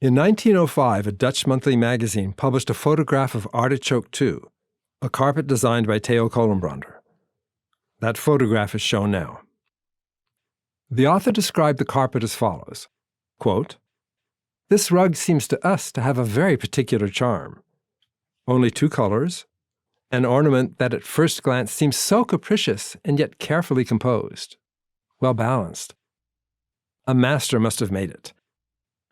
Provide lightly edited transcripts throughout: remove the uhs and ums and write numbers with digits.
In 1905, a Dutch monthly magazine published a photograph of Artichoke 2, a carpet designed by Theo Colenbrander. That photograph is shown now. The author described the carpet as follows, quote, "This rug seems to us to have a very particular charm. Only 2 colors, an ornament that at first glance seems so capricious and yet carefully composed, well balanced. A master must have made it.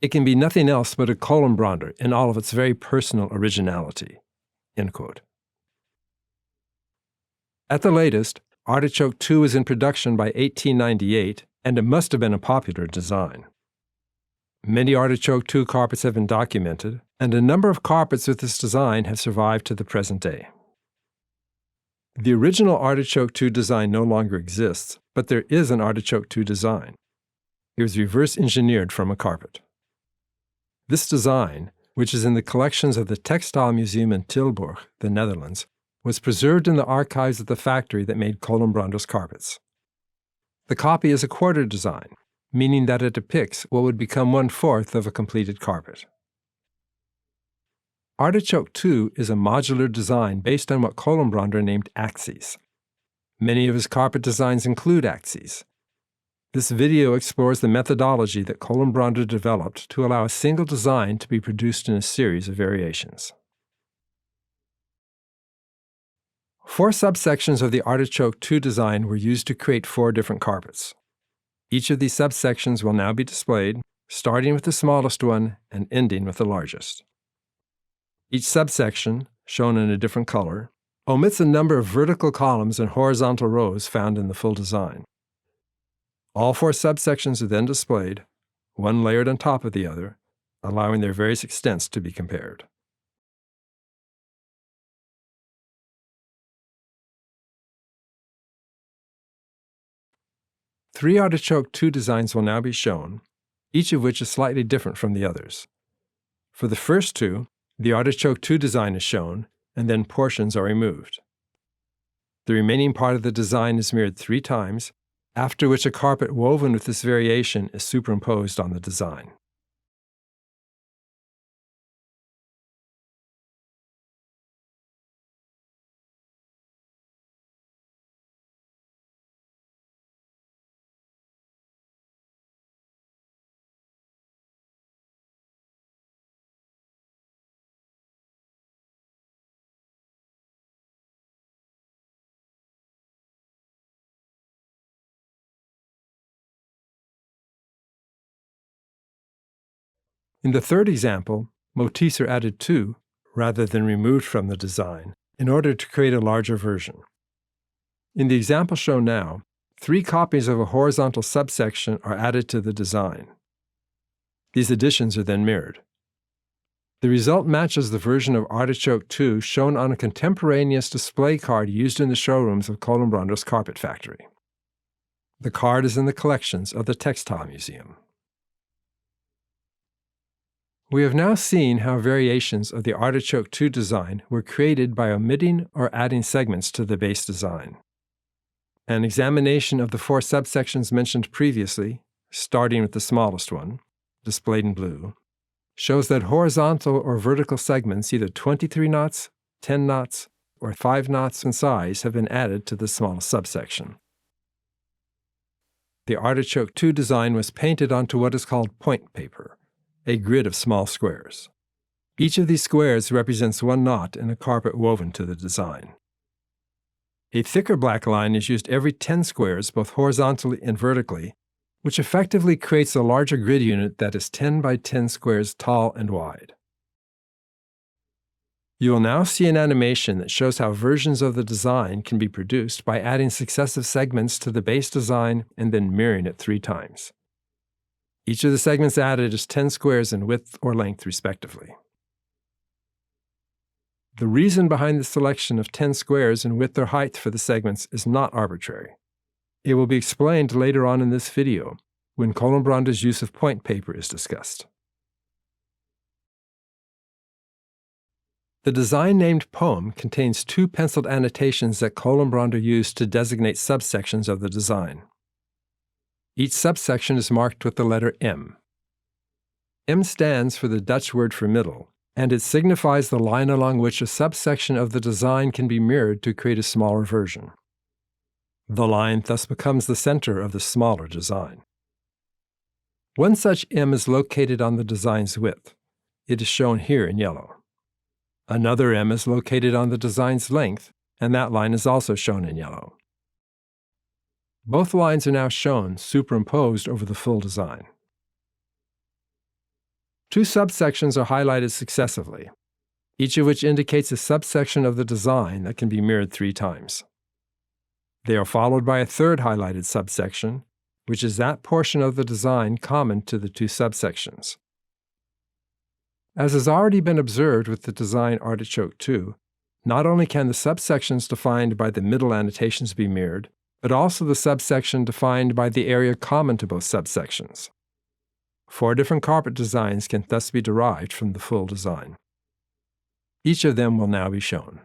It can be nothing else but a Colenbrander in all of its very personal originality." End quote. At the latest, Artichoke 2 is in production by 1898, and it must have been a popular design. Many Artichoke 2 carpets have been documented, and a number of carpets with this design have survived to the present day. The original Artichoke 2 design no longer exists, but there is an Artichoke 2 design. It was reverse engineered from a carpet. This design, which is in the collections of the Textile Museum in Tilburg, the Netherlands, was preserved in the archives of the factory that made Colenbrander's carpets. The copy is a quarter design, meaning that it depicts what would become 1/4 of a completed carpet. Artichoke 2 is a modular design based on what Colenbrander named axes. Many of his carpet designs include axes. This video explores the methodology that Colenbrander developed to allow a single design to be produced in a series of variations. 4 subsections of the Artichoke 2 design were used to create 4 different carpets. Each of these subsections will now be displayed, starting with the smallest one and ending with the largest. Each subsection, shown in a different color, omits a number of vertical columns and horizontal rows found in the full design. All 4 subsections are then displayed, one layered on top of the other, allowing their various extents to be compared. Three Artichoke 2 designs will now be shown, each of which is slightly different from the others. For the first 2, the Artichoke 2 design is shown, and then portions are removed. The remaining part of the design is mirrored 3 times, after which a carpet woven with this variation is superimposed on the design. In the third example, motifs are added to, rather than removed from the design, in order to create a larger version. In the example shown now, 3 copies of a horizontal subsection are added to the design. These additions are then mirrored. The result matches the version of Artichoke 2 shown on a contemporaneous display card used in the showrooms of Colenbrander's carpet factory. The card is in the collections of the Textile Museum. We have now seen how variations of the Artichoke 2 design were created by omitting or adding segments to the base design. An examination of the 4 subsections mentioned previously, starting with the smallest one, displayed in blue, shows that horizontal or vertical segments either 23 knots, 10 knots, or 5 knots in size have been added to the smallest subsection. The Artichoke 2 design was painted onto what is called point paper, a grid of small squares. Each of these squares represents 1 knot in a carpet woven to the design. A thicker black line is used every 10 squares, both horizontally and vertically, which effectively creates a larger grid unit that is 10 by 10 squares tall and wide. You will now see an animation that shows how versions of the design can be produced by adding successive segments to the base design and then mirroring it 3 times. Each of the segments added is 10 squares in width or length, respectively. The reason behind the selection of 10 squares in width or height for the segments is not arbitrary. It will be explained later on in this video, when Colenbrander's use of point paper is discussed. The design named Poem contains 2 penciled annotations that Colenbrander used to designate subsections of the design. Each subsection is marked with the letter M. M stands for the Dutch word for middle, and it signifies the line along which a subsection of the design can be mirrored to create a smaller version. The line thus becomes the center of the smaller design. One such M is located on the design's width. It is shown here in yellow. Another M is located on the design's length, and that line is also shown in yellow. Both lines are now shown superimposed over the full design. Two subsections are highlighted successively, each of which indicates a subsection of the design that can be mirrored 3 times. They are followed by a third highlighted subsection, which is that portion of the design common to the 2 subsections. As has already been observed with the design Artichoke 2, not only can the subsections defined by the middle annotations be mirrored, but also the subsection defined by the area common to both subsections. 4 different carpet designs can thus be derived from the full design. Each of them will now be shown.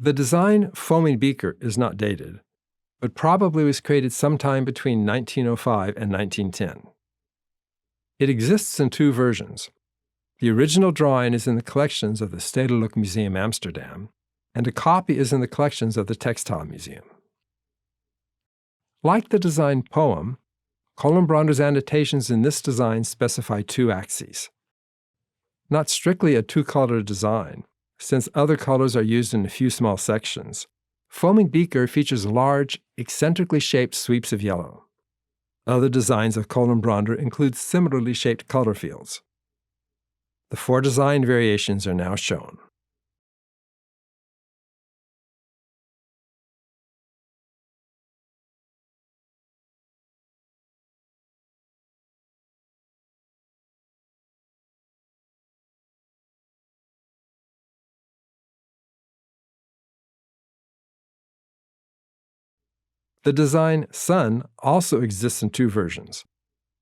The design foaming beaker is not dated, but probably was created sometime between 1905 and 1910. It exists in 2 versions. The original drawing is in the collections of the Stedelijk Museum Amsterdam, and a copy is in the collections of the Textile Museum. Like the design poem, Colenbrander's annotations in this design specify 2 axes. Not strictly a 2-color design, since other colors are used in a few small sections, foaming beaker features large, eccentrically shaped sweeps of yellow. Other designs of Colenbrander include similarly shaped color fields. The 4 design variations are now shown. The design Sun also exists in 2 versions.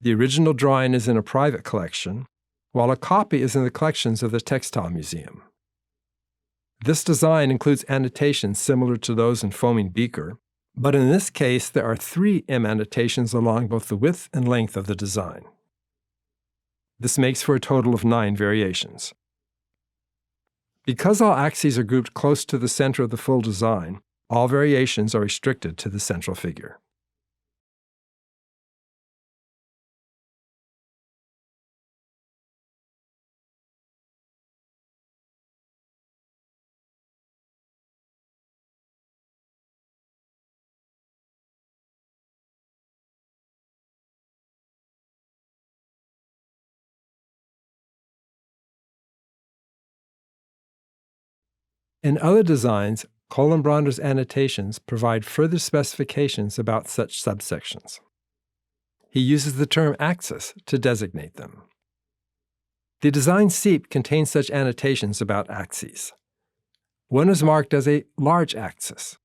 The original drawing is in a private collection, while a copy is in the collections of the Textile Museum. This design includes annotations similar to those in foaming beaker, but in this case there are 3 M annotations along both the width and length of the design. This makes for a total of 9 variations. Because all axes are grouped close to the center of the full design, all variations are restricted to the central figure. In other designs, Colenbrander's annotations provide further specifications about such subsections. He uses the term axis to designate them. The design seep contains such annotations about axes. One is marked as a large axis,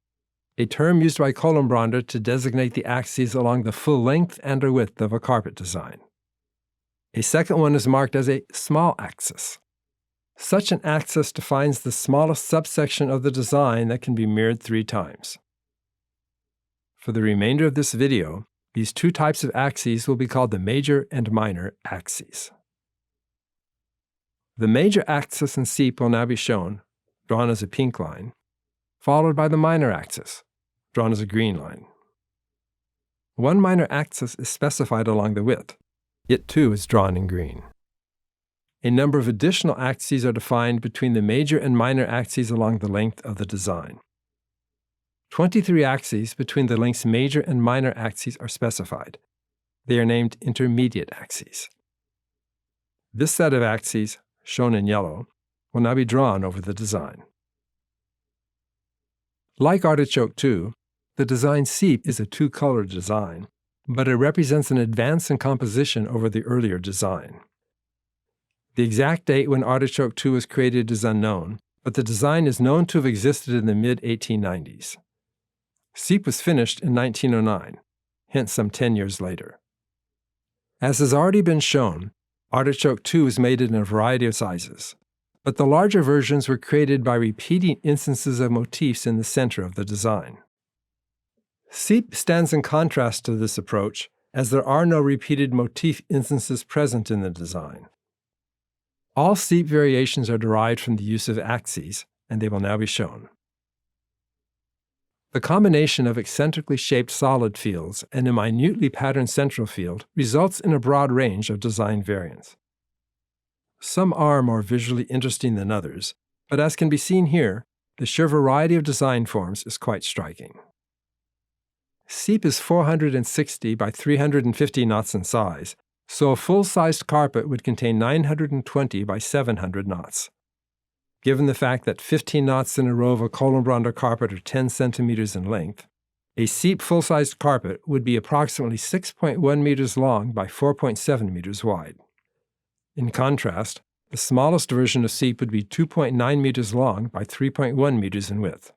a term used by Colenbrander to designate the axes along the full length and or width of a carpet design. A second one is marked as a small axis. Such an axis defines the smallest subsection of the design that can be mirrored 3 times. For the remainder of this video, these 2 types of axes will be called the major and minor axes. The major axis and seep will now be shown, drawn as a pink line, followed by the minor axis, drawn as a green line. One minor axis is specified along the width. It too is drawn in green. A number of additional axes are defined between the major and minor axes along the length of the design. 23 axes between the length's major and minor axes are specified. They are named intermediate axes. This set of axes, shown in yellow, will now be drawn over the design. Like Artichoke 2, the design seep is a 2-color design, but it represents an advance in composition over the earlier design. The exact date when Artichoke 2 was created is unknown, but the design is known to have existed in the mid-1890s. SEEP was finished in 1909, hence some 10 years later. As has already been shown, Artichoke 2 is made in a variety of sizes, but the larger versions were created by repeating instances of motifs in the center of the design. SEEP stands in contrast to this approach, as there are no repeated motif instances present in the design. All SEEP variations are derived from the use of axes, and they will now be shown. The combination of eccentrically shaped solid fields and a minutely patterned central field results in a broad range of design variants. Some are more visually interesting than others, but as can be seen here, the sheer variety of design forms is quite striking. SEEP is 460 by 350 knots in size, so a full-sized carpet would contain 920 by 700 knots. Given the fact that 15 knots in a row of a Colenbrander carpet are 10 centimeters in length, a SEEP full-sized carpet would be approximately 6.1 meters long by 4.7 meters wide. In contrast, the smallest version of SEEP would be 2.9 meters long by 3.1 meters in width.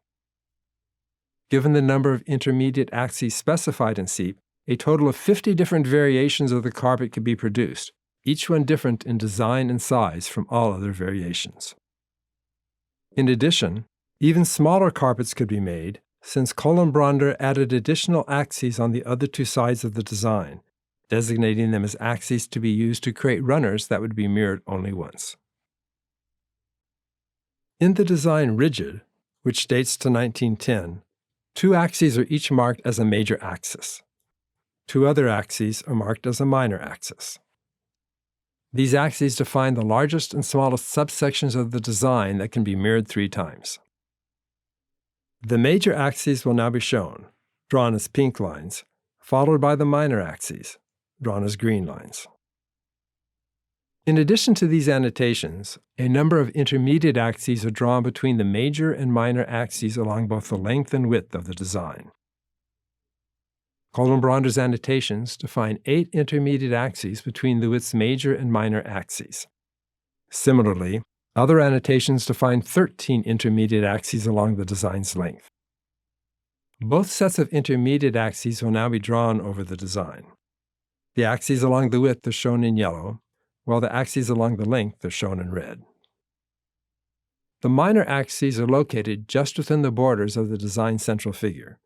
Given the number of intermediate axes specified in SEEP, a total of 50 different variations of the carpet could be produced, each one different in design and size from all other variations. In addition, even smaller carpets could be made, since Colenbrander added additional axes on the other two sides of the design, designating them as axes to be used to create runners that would be mirrored only once. In the design Rigid, which dates to 1910, 2 axes are each marked as a major axis. 2 other axes are marked as a minor axis. These axes define the largest and smallest subsections of the design that can be mirrored 3 times. The major axes will now be shown, drawn as pink lines, followed by the minor axes, drawn as green lines. In addition to these annotations, a number of intermediate axes are drawn between the major and minor axes along both the length and width of the design. Colenbrander's annotations define 8 intermediate axes between the width's major and minor axes. Similarly, other annotations define 13 intermediate axes along the design's length. Both sets of intermediate axes will now be drawn over the design. The axes along the width are shown in yellow, while the axes along the length are shown in red. The minor axes are located just within the borders of the design's central figure.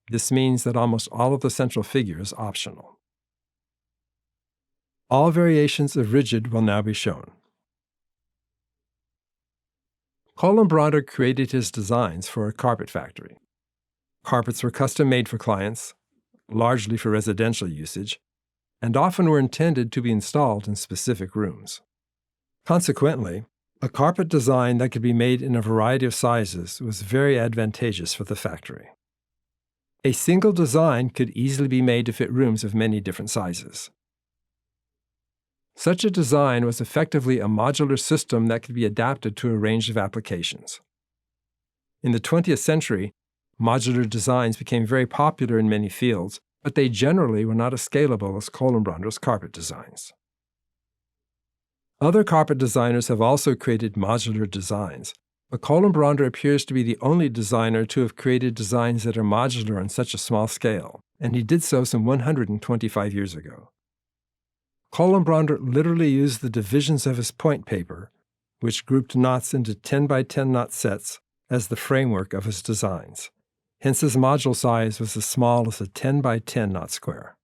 This means that almost all of the central figure is optional. All variations of Rigid will now be shown. Colenbrander created his designs for a carpet factory. Carpets were custom made for clients, largely for residential usage, and often were intended to be installed in specific rooms. Consequently, a carpet design that could be made in a variety of sizes was very advantageous for the factory. A single design could easily be made to fit rooms of many different sizes. Such a design was effectively a modular system that could be adapted to a range of applications. In the 20th century, modular designs became very popular in many fields, but they generally were not as scalable as Colenbrander's carpet designs. Other carpet designers have also created modular designs, but Colenbrander appears to be the only designer to have created designs that are modular on such a small scale, and he did so some 125 years ago. Colenbrander literally used the divisions of his point paper, which grouped knots into 10 by 10 knot sets, as the framework of his designs. Hence his module size was as small as a 10 by 10 knot square.